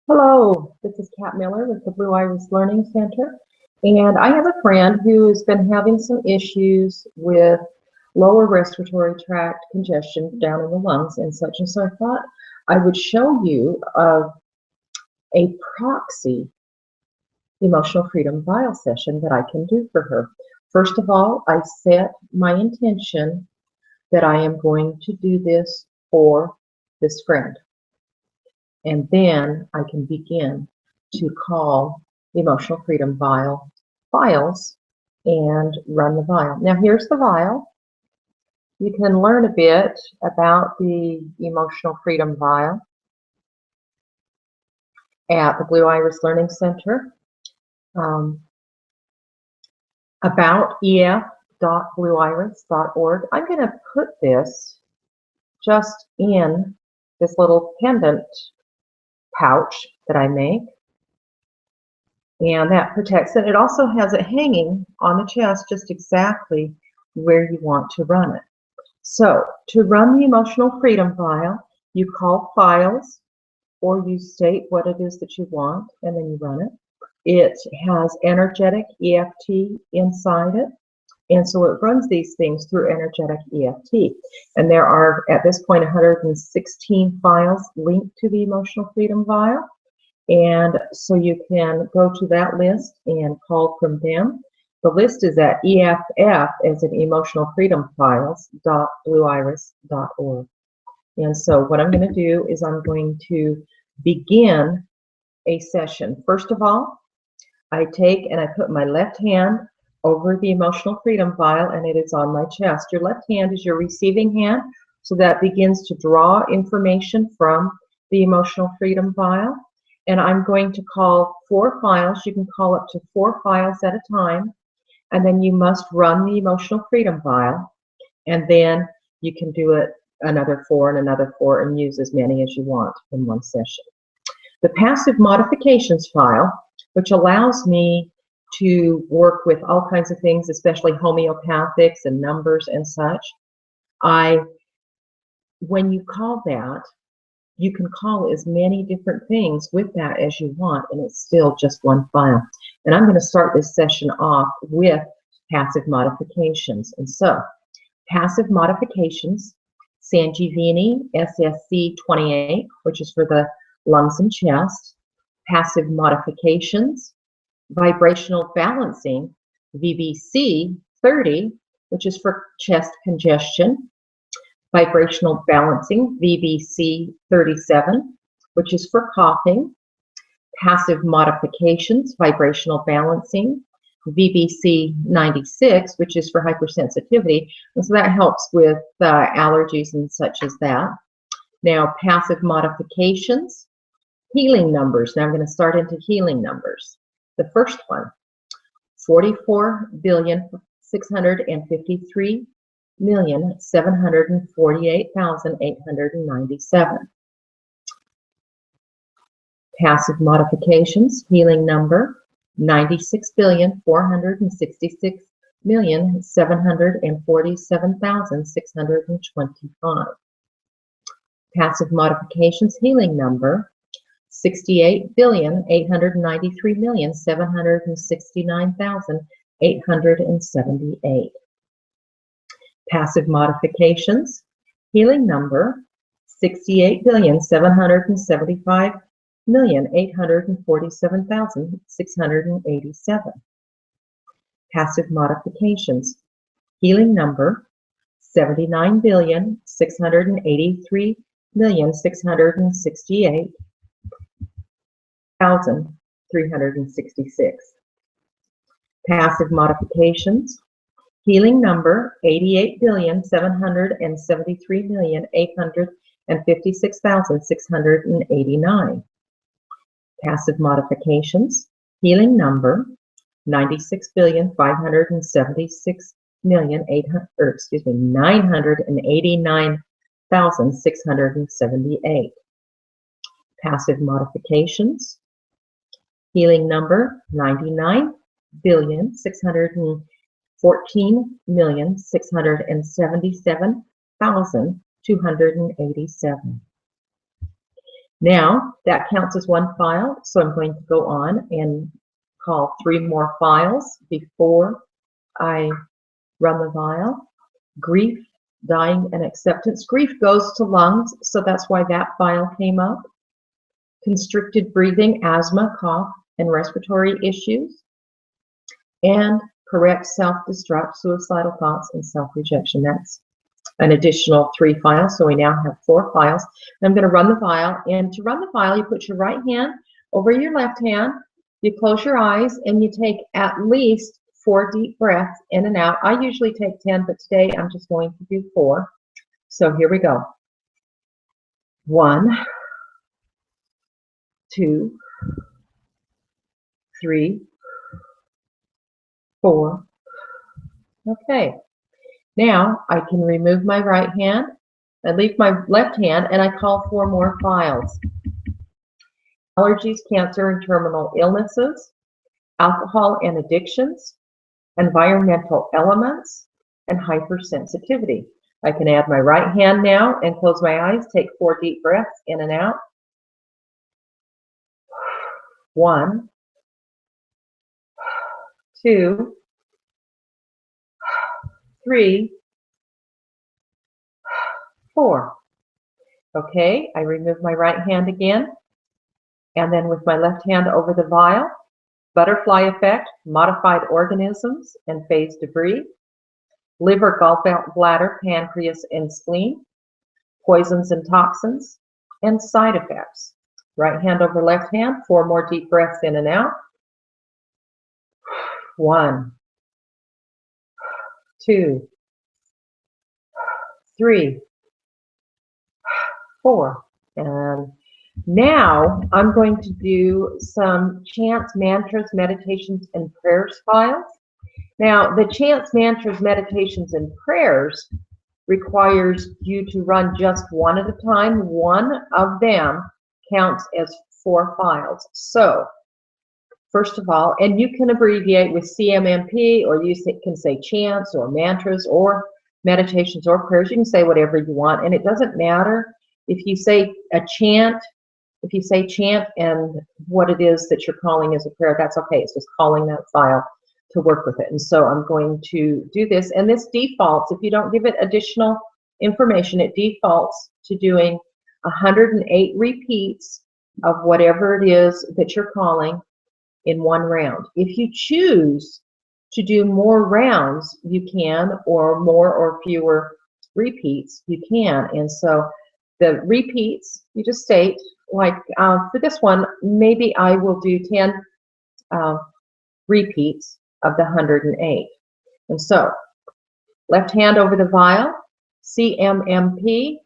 Hello, this is Kat Miller with the Blue Iris Learning Center, and I have a friend who has been having some issues with lower respiratory tract congestion down in the lungs and such, and so I thought I would show you a proxy emotional freedom vial session that I can do for her. First of all, I set my intention that I am going to do this for this friend. And then I can begin to call the emotional freedom vials and run the vial. Now here's the vial. You can learn a bit about the emotional freedom vial at the Blue Iris Learning Center. About ef.blueiris.org. I'm going to put this just in this little pendant pouch that I make, and that protects it. It also has it hanging on the chest just exactly where you want to run it. So to run the emotional freedom vial, you call files or you state what it is that you want, and then you run it. It has energetic EFT inside it, and so it runs these things through energetic EFT. And there are, at this point, 116 files linked to the emotional freedom vial. And so you can go to that list and call from them. The list is at EFF as in emotional freedom files.blueiris.org. And so what I'm going to do is I'm going to begin a session. First of all, I take and I put my left hand over the emotional freedom vial, and it is on my chest. Your left hand is your receiving hand, so that begins to draw information from the emotional freedom vial. And I'm going to call 4 files. You can call up to 4 files at a time, and then you must run the emotional freedom vial, and then you can do it another 4 and another 4 and use as many as you want in one session. The passive modifications file, which allows me to work with all kinds of things, especially homeopathics and numbers and such. When you call that, you can call as many different things with that as you want, and it's still just one file. And I'm going to start this session off with passive modifications. And so, passive modifications, Sanjeevani SSC 28, which is for the lungs and chest. Passive modifications, vibrational balancing, VBC 30, which is for chest congestion. Vibrational balancing, VBC 37, which is for coughing. Passive modifications, vibrational balancing, VBC 96, which is for hypersensitivity. And so that helps with allergies and such as that. Now, passive modifications, healing numbers. Now I'm going to start into healing numbers. The first one, 44,653,748,897. Passive modifications, healing number, 96,466,747,625. Passive modifications, healing number, 68,893,769,878. Passive modifications, healing number, 68,775,847,687. Passive modifications, healing number, 79,683,668,366. Passive modifications, healing number, 88,773,856,689. Passive modifications, healing number, 989,678. Passive modifications, healing number, 99,614,677,287. Now, that counts as one file, so I'm going to go on and call 3 more files before I run the vial. Grief, dying, and acceptance. Grief goes to lungs, so that's why that file came up. Constricted breathing, asthma, cough, and respiratory issues. And correct self-destruct, suicidal thoughts, and self-rejection. That's an additional 3 files, so we now have 4 files. I'm going to run the vial, and to run the vial, you put your right hand over your left hand, you close your eyes, and you take at least 4 deep breaths in and out. I usually take 10, but today I'm just going to do 4. So here we go. 1, 2, 3, 4. Okay. Now I can remove my right hand. I leave my left hand, and I call 4 more files. Allergies, cancer, and terminal illnesses, alcohol and addictions, environmental elements, and hypersensitivity. I can add my right hand now and close my eyes, take 4 deep breaths in and out. 1, 2, 3, 4. Okay, I remove my right hand again, and then with my left hand over the vial, butterfly effect, modified organisms and phase debris, liver, gallbladder, pancreas, and spleen, poisons and toxins, and side effects. Right hand over left hand, 4 more deep breaths in and out. 1, 2, 3, 4. And now I'm going to do some chants, mantras, meditations, and prayers files. Now, the chants, mantras, meditations, and prayers requires you to run just one at a time. One of them counts as 4 files. So, first of all, and you can abbreviate with CMMP, or you can say chants or mantras or meditations or prayers. You can say whatever you want, and it doesn't matter if you say a chant. If you say chant and what it is that you're calling as a prayer, that's okay. It's just calling that file to work with it. And so I'm going to do this, and this defaults, if you don't give it additional information, it defaults to doing 108 repeats of whatever it is that you're calling in one round. If you choose to do more rounds, you can, or more or fewer repeats, you can. And so the repeats, you just state, like for this one, maybe I will do 10 repeats of the 108. And so, left hand over the vial, CMMP,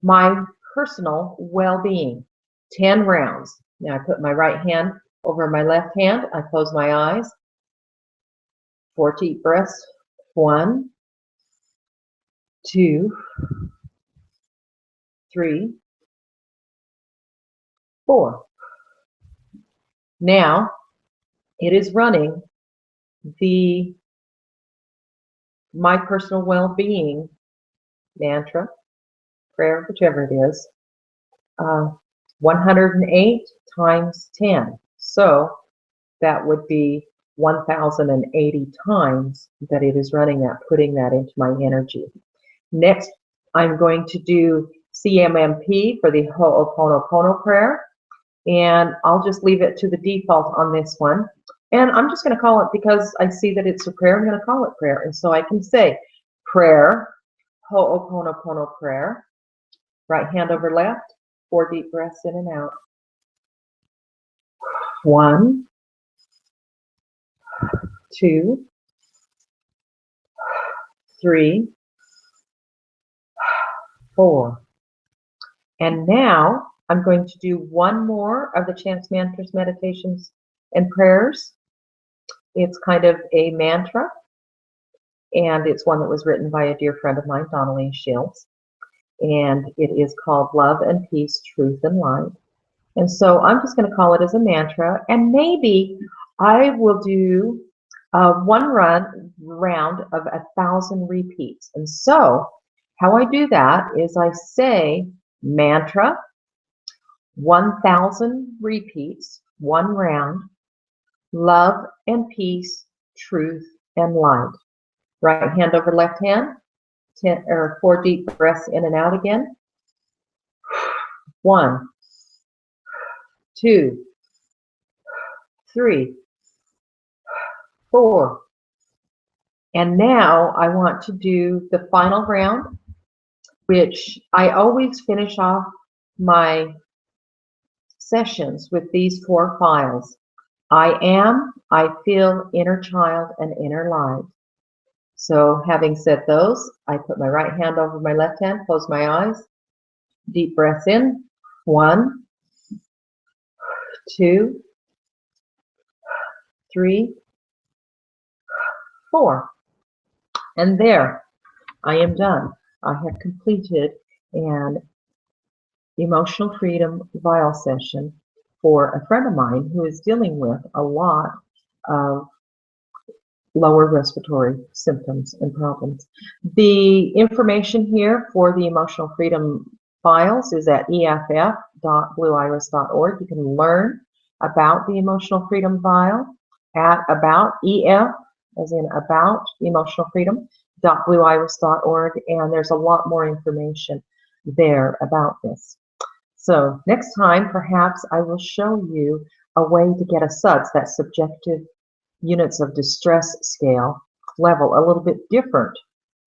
my personal well-being, 10 rounds. Now I put my right hand over my left hand, I close my eyes, 4 deep breaths, 1, 2, 3, 4. Now it is running the my personal well-being mantra, prayer, whichever it is, 108 times 10. So that would be 1,080 times that it is running that, putting that into my energy. Next, I'm going to do CMMP for the Ho'oponopono prayer, and I'll just leave it to the default on this one. And I'm just going to call it, because I see that it's a prayer, I'm going to call it prayer. And so I can say prayer, Ho'oponopono prayer, right hand over left, 4 deep breaths in and out. 1, 2, 3, 4. And now I'm going to do one more of the chants, mantras, meditations, and prayers. It's kind of a mantra, and it's one that was written by a dear friend of mine, Donnelly Shields, and it is called Love and Peace, Truth and Light. And so I'm just going to call it as a mantra, and maybe I will do one round of 1,000 repeats. And so how I do that is I say mantra, 1,000 repeats, 1 round. Love and peace, truth and light. Right hand over left hand. 4 deep breaths in and out again. 1, 2, 3, 4. And now I want to do the final round, which I always finish off my sessions with these 4 files. I am, I feel, inner child, and inner light. So having said those, I put my right hand over my left hand, close my eyes, deep breath in. 1, 2, 3, 4. And there, I am done. I have completed an emotional freedom vial session for a friend of mine who is dealing with a lot of lower respiratory symptoms and problems. The information here for the emotional freedom files is at eff.blueiris.org. You can learn about the emotional freedom vial at about EF, as in about emotional freedom.blueiris.org, and there's a lot more information there about this. So next time, perhaps I will show you a way to get a SUDS, that subjective units of distress scale level, a little bit different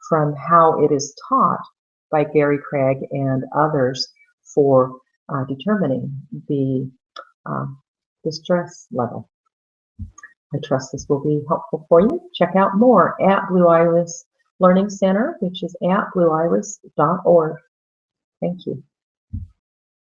from how it is taught by Gary Craig and others for determining the distress level. I trust this will be helpful for you. Check out more at Blue Iris Learning Center, which is at blueiris.org. Thank you.